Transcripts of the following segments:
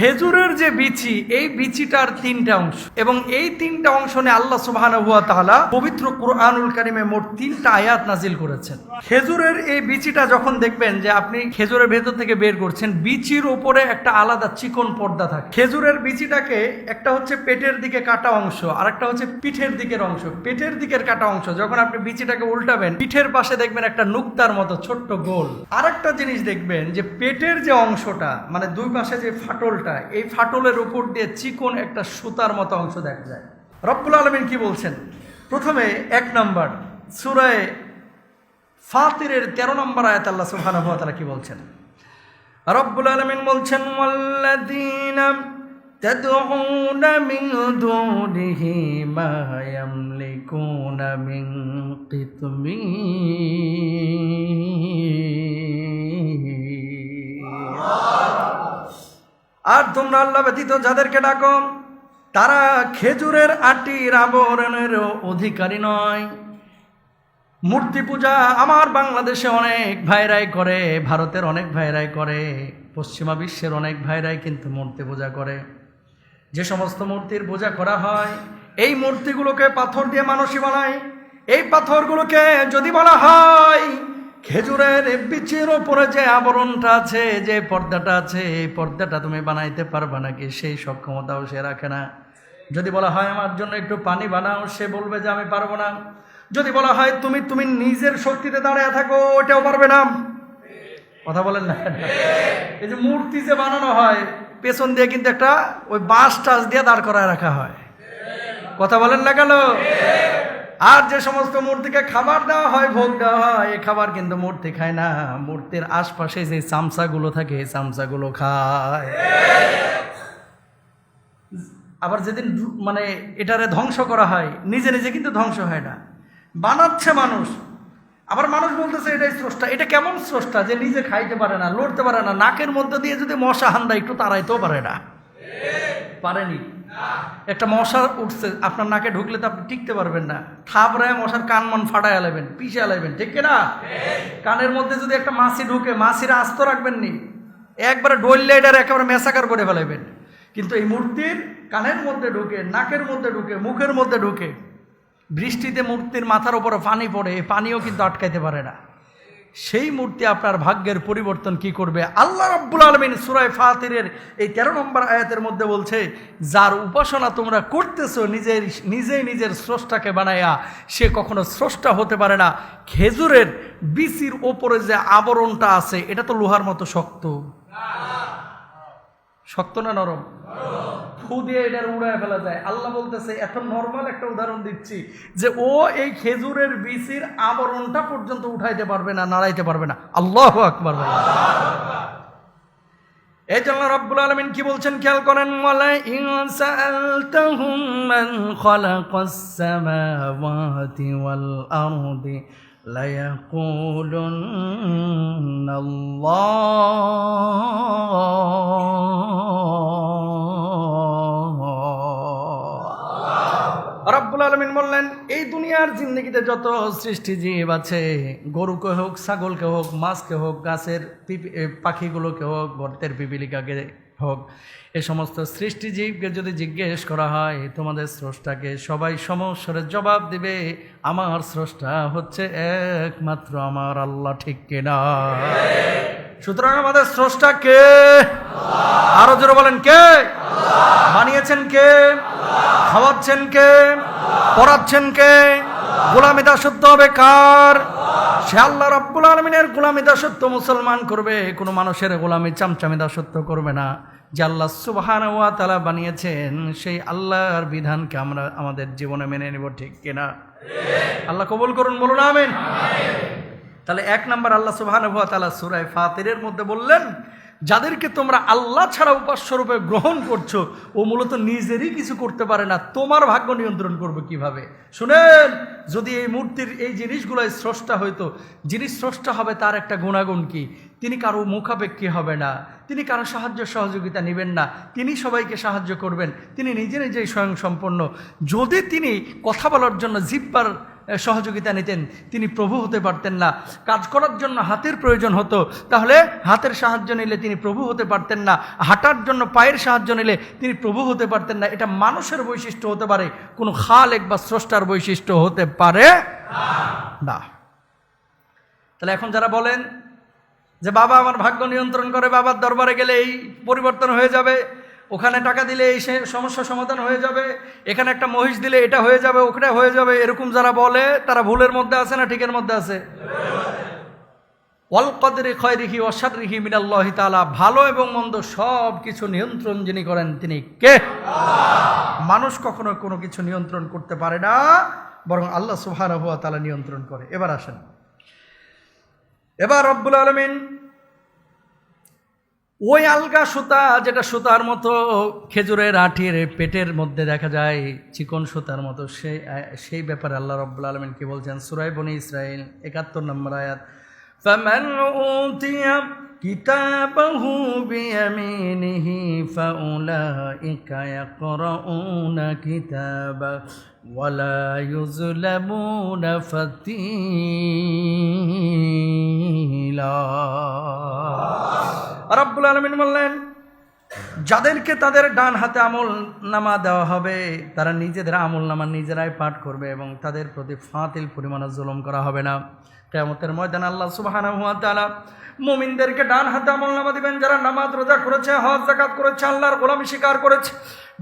খেজুরের যে বিচি, এই বিচিটার তিনটা অংশ, এবং এই তিনটা অংশ নিয়ে আল্লাহ সুবহানাহু ওয়া তাআলা পবিত্র কুরআনুল কারীমে মোট 3টা আয়াত নাজিল করেছেন। খেজুরের এই বিচিটা যখন দেখবেন যে আপনি খেজুরের ভেতর থেকে বের করছেন, বিচির উপরে একটা আলাদা চিকন পর্দা থাকে। খেজুরের বিচিটাকে একটা হচ্ছে পেটের দিকে কাটা অংশ, আর একটা হচ্ছে পিঠের দিকের অংশ। পেটের দিকের কাটা অংশ যখন আপনি বিচিটাকে উল্টাবেন, পিঠের পাশে দেখবেন একটা নুক্তার মতো ছোট্ট গোল। আর একটা জিনিস দেখবেন যে পেটের যে অংশটা, মানে দুই পাশে যে ফাটলটা, এই ফাটলের উপর দিয়ে চিকন একটা সুতার মতো অংশ দেখা যায়। রব্বুল আলামিন কি বলছেন? প্রথমে 1 নম্বর সূরা ফাতিরের 13 নম্বর আয়াত আল্লাহ সুবহানাহু ওয়া তাআলা কি বলছেন? রব্বুল আলামিন বলছেন, ওয়াল্লাযীনা তাদউনা মিন দুনিহি মা ইয়ামলিকুনা মিন কিতমির। আর তোমরা আল্লাহ ব্যতীত যাদেরকে ডাকো, তারা খেজুরের আটির আবরণের অধিকারী নয়। মূর্তি পূজা আমার বাংলাদেশে অনেক ভাইরাই করে, ভারতের অনেক ভাইরাই করে, পশ্চিমা বিশ্বের অনেক ভাইরাই কিন্তু মূর্তি পূজা করে। যে সমস্ত মূর্তির পূজা করা হয়, এই মূর্তিগুলোকে পাথর দিয়ে মানুষই বানায়। এই পাথরগুলোকে যদি বলা হয় খেজুরের বিচির ওপরে যে আবরণটা আছে, যে পর্দাটা আছে, এই পর্দাটা তুমি বানাইতে পারবা নাকি, সেই সক্ষমতাও সে রাখে না। যদি বলা হয় আমার জন্য একটু পানি বানাও, সে বলবে যে আমি পারবো না। যদি বলা হয় তুমি নিজের শক্তিতে দাঁড়িয়ে থাকো, ওটাও পারবে না। কথা বলেন না? এই যে মূর্তি যে বানানো হয়, পেছন দিয়ে কিন্তু একটা ওই বাঁশ টাস দিয়ে দাঁড় করায় রাখা হয়। কথা বলেন না কেন? আর যে সমস্ত মূর্তিকে খাবার দেওয়া হয়, ভোগ দেওয়া হয়, এই খাবার কিন্তু মূর্তি খায় না। মূর্তির আশপাশে যে চামচাগুলো থাকে, এই চামচাগুলো খায়। আবার যেদিন মানে এটারে ধ্বংস করা হয়, নিজে নিজে কিন্তু ধ্বংস হয় না, বানাচ্ছে মানুষ। আবার মানুষ বলতেছে এটাই স্রষ্টা। এটা কেমন স্রষ্টা যে নিজে খাইতে পারে না, লড়তে পারে না? নাকের মধ্যে দিয়ে যদি মশা হান্দা একটু তাড়াইতেও পারে না। পারেনি? একটা মশা উঠছে, আপনার নাকে ঢুকলে তো আপনি টিকতে পারবেন না। থাবড়ায় মশার কান মন ফাটায় আলাইবেন, পিছিয়ে আলাইবেন, ঠিক কিনা? কানের মধ্যে যদি একটা মাছি ঢুকে, মাছিরা আস্ত রাখবেন নি, একবারে ডললে এটার একেবারে মেসাকার করে ফেলাইবেন। কিন্তু এই মূর্তির কানের মধ্যে ঢুকে, নাকের মধ্যে ঢুকে, মুখের মধ্যে ঢুকে, বৃষ্টিতে মূর্তির মাথার উপরে পানি পড়ে, এই পানিও কিন্তু আটকাইতে পারে না। সেই মূর্তি আপনার ভাগ্যের পরিবর্তন কি করবে? আল্লাহ রাব্বুল আলামিন সূরা ফাতিরের এই 13 নম্বর আয়াতের মধ্যে বলছে, যার উপাসনা তোমরা করতেছো নিজেই নিজের স্রষ্টাকে বানায়া, সে কখনো স্রষ্টা হতে পারে না। খেজুরের বিচির ওপরে যে আবরণটা আছে, এটা তো লোহার মতো শক্ত। শক্ত না নরম? ফু দিয়ে এটার উড়ায় ফেলা যায়। আল্লাহ বলতেছে, এত নরমাল একটা উদাহরণ দিচ্ছি যে ও এই খেজুরের বিচির আবরণটা পর্যন্ত উঠাইতে পারবে না, নাড়াইতে পারবে না। আল্লাহু আকবার। এই জন্য রব্বুল আলামিন কি বলছেন খেয়াল করেন, ওয়ালা ইন সাআলতাহুম মান খালাকাস সামাওয়াতি ওয়াল আরদি লায়াকুলুন্না আল্লাহ। রব্বুল আলামিন বললেন, এই দুনিয়ার জিন্দেগিতে যত সৃষ্টি জীব আছে, গরুকে হোক, ছাগলকে হোক, মাছকে হোক, গাছের পাখিগুলোকে হোক, গর্তের পিপিলিকাকে হোক, এই সমস্ত সৃষ্টি জীবকে যদি জিজ্ঞেস করা হয় তোমাদের স্রষ্টাকে, সবাই সমস্বরে জবাব দিবে, আমার স্রষ্টা হচ্ছে একমাত্র আমার আল্লাহ। ঠিক কিনা? সুতরাং আমাদের স্রষ্টা কে? আরো জোরে বলেন, কে? বানিয়েছেন কে? খাওয়াচ্ছেন কে? পড়াচ্ছেন কে? গোলামি দাসত্ব হবে কার? সে আল্লাহ রাব্বুল আলামিনের গোলামি দাসত্ব মুসলমান করবে, কোনো মানুষের গোলামি চামচামি দাসত্ব করবে না। যে আল্লাহ সুবহানাহু ওয়া তাআলা বানিয়েছেন, সেই আল্লাহর বিধানকে আমরা আমাদের জীবনে মেনে নেব। ঠিক কিনা? আল্লাহ কবুল করুন, বলুন আমিন। তাহলে 1 নম্বর আল্লাহ সুবহানাহু ওয়া তাআলা সূরা ফাতিরের মধ্যে বললেন, যাদেরকে তোমরা আল্লাহ ছাড়া উপাস্যরূপে গ্রহণ করছো, ও মূলত নিজেরই কিছু করতে পারে না, তোমার ভাগ্য নিয়ন্ত্রণ করবে কিভাবে? শুনেন, যদি এই মূর্তির এই জিনিসগুলোই স্রষ্টা হইতো, যিনি স্রষ্টা হবে তার একটা গুণাগুণ কি? তিনি কারো মুখাপেক্ষী হবে না, তিনি কারো সাহায্য সহযোগিতা নেবেন না, তিনি সবাইকে সাহায্য করবেন, তিনি নিজে নিজেই স্বয়ংসম্পন্ন। যদি তিনি কথা বলার জন্য জিহ্বার সহযোগিতা নিতেন, তিনি প্রভু হতে পারতেন না। কাজ করার জন্য হাতের প্রয়োজন হতো, তাহলে হাতের সাহায্য নিলে তিনি প্রভু হতে পারতেন না। হাঁটার জন্য পায়ের সাহায্য নিলে তিনি প্রভু হতে পারতেন না। এটা মানুষের বৈশিষ্ট্য হতে পারে, কোনো খালেক বা স্রষ্টার বৈশিষ্ট্য হতে পারে না। তাহলে এখন যারা বলেন যে বাবা আমার ভাগ্য নিয়ন্ত্রণ করে, বাবার দরবারে গেলে এই পরিবর্তন হয়ে যাবে, ওখানে টাকা দিলে এই সমস্যা সমাধান হয়ে যাবে, এখানে একটা মহিষ দিলে এটা হয়ে যাবে, ওখানে হয়ে যাবে, এরকম যারা বলে তারা ভুলের মধ্যে আছে না ঠিকের মধ্যে আছে? ওয়াল কদরি খায়রিহি ওয়া শাররিহি মিনাল্লাহি তাআলা, ভালো এবং মন্দ সব কিছু নিয়ন্ত্রণ যিনি করেন তিনি কে? মানুষ কখনো কোনো কিছু নিয়ন্ত্রণ করতে পারে না, বরং আল্লাহ সুবহানাহু ওয়া তাআলা নিয়ন্ত্রণ করে। এবার আসেন, এবার রব্বুল আলামিন ওই আলগা সুতা, যেটা সুতার মতো খেজুরের আঠির পেটের মধ্যে দেখা যায় চিকন সুতার মতো, সেই ব্যাপারে আল্লাহ রব্বুল আলামিন কি বলছেন? সূরা বনী ইসরাঈল ৭১ নম্বর আয়াত, ফামান উতিয়া কিতাবাহু বিয়ামিনিহি ফাউলাইকা ইয়াকরাউনা কিতাবা ওয়ালা ইউজলামুনা ফাতিলা। রব্বুল আলামিন বললেন, যাদেরকে তাদের ডান হাতে আমল নামা দেওয়া হবে তারা নিজেদের আমল নামা নিজেরাই পাঠ করবে এবং তাদের প্রতি ফাতিল পরিমাণে জুলুম করা হবে না। কিয়ামতের ময়দানে আল্লাহ সুবহানাহু ওয়া তাআলা মুমিনদেরকে ডান হাতে আমল নামা দিবেন, যারা নামাজ রোজা করেছে, হজ যাকাত করেছে, আল্লাহর গোলামি স্বীকার করেছে।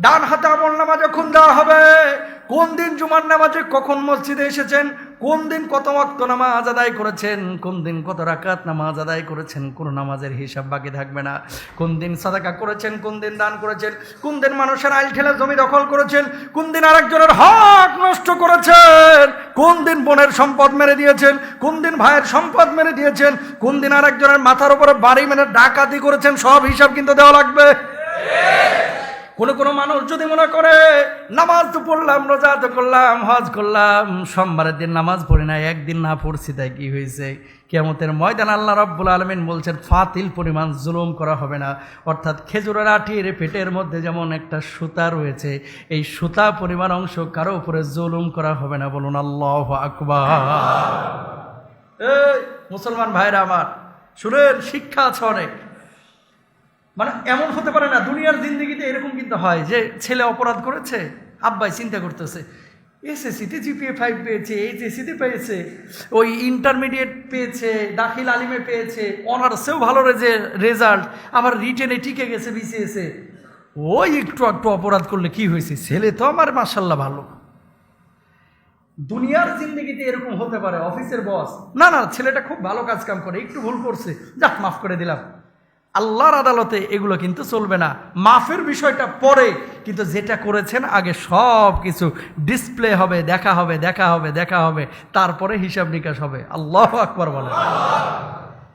ডান হাতে আমল নামা যখন দেওয়া হবে, কোন দিন জুমার নামাজে কখন মসজিদে এসেছেন, কোন দিন কত ওয়াক্ত নামাজ আদায় করেছেন, কোন দিন কত রাকাত নামাজ আদায় করেছেন, কোনো নামাজের হিসাব বাকি থাকবে না। কোন দিন সাদাকা করেছেন, কোন দিন দান করেছেন, কোন দিন মানুষের আইল ঠেলে জমি দখল করেছেন, কোন দিন আরেকজনের হক নষ্ট করেছেন, কোন দিন বোনের সম্পদ মেরে দিয়েছেন, কোন দিন ভাইয়ের সম্পদ মেরে দিয়েছেন, কোন দিন আরেকজনের মাথার উপরে বাড়ি মেরে ডাকাতি করেছেন, সব হিসাব কিন্তু দেওয়া লাগবে। কোনো মানুষ যদি মনে করে নামাজ তো পড়লাম, রোজা তো করলাম, হজ করলাম, সোমবারের দিন নামাজ পড়ি না, একদিন না পড়ছি তাই কি হয়েছে? কিয়ামতের ময়দানে আল্লাহ রাব্বুল আলামিন বলছেন ফাতিল পরিমাণ জুলুম করা হবে না। অর্থাৎ খেজুরের আঠির পেটের মধ্যে যেমন একটা সুতা রয়েছে, এই সুতা পরিমাণ অংশ কারো উপরে জুলুম করা হবে না। বলুন আল্লাহু আকবার। এই মুসলমান ভাইরা আমার শুনেন, শিক্ষা আছে অনেক। মানে এমন হতে পারে না, দুনিয়ার জিন্দেগিতে এরকম কিন্তু হয় যে ছেলে অপরাধ করেছে, আব্বাই চিন্তা করতেছে এসএসসিতে জিপিএ 5 পেয়েছে, এইচএসসিতে পেয়েছে, ওই ইন্টারমিডিয়েট পেয়েছে, দাখিল আলিমে পেয়েছে, অনার্সেও ভালো রেজাল্ট, আবার রিটেনে টিকে গেছে বিসিএসে। ওই একটু অপরাধ করলে কি হয়েছে, ছেলে তো আমার মাশাআল্লাহ ভালো। দুনিয়ার জিন্দেগিতে এরকম হতে পারে, অফিসের বস না ছেলেটা খুব ভালো কাজ কাম করে, একটু ভুল করছে, যাক মাফ করে দিলাম। আল্লাহর আদালতে এগুলো কিন্তু চলবে না। মাফের বিষয়টা পরে, কিন্তু যেটা করেছেন আগে সব কিছু ডিসপ্লে হবে, দেখা হবে, তারপরে হিসাব নিকাশ হবে। আল্লাহু আকবার বলেন।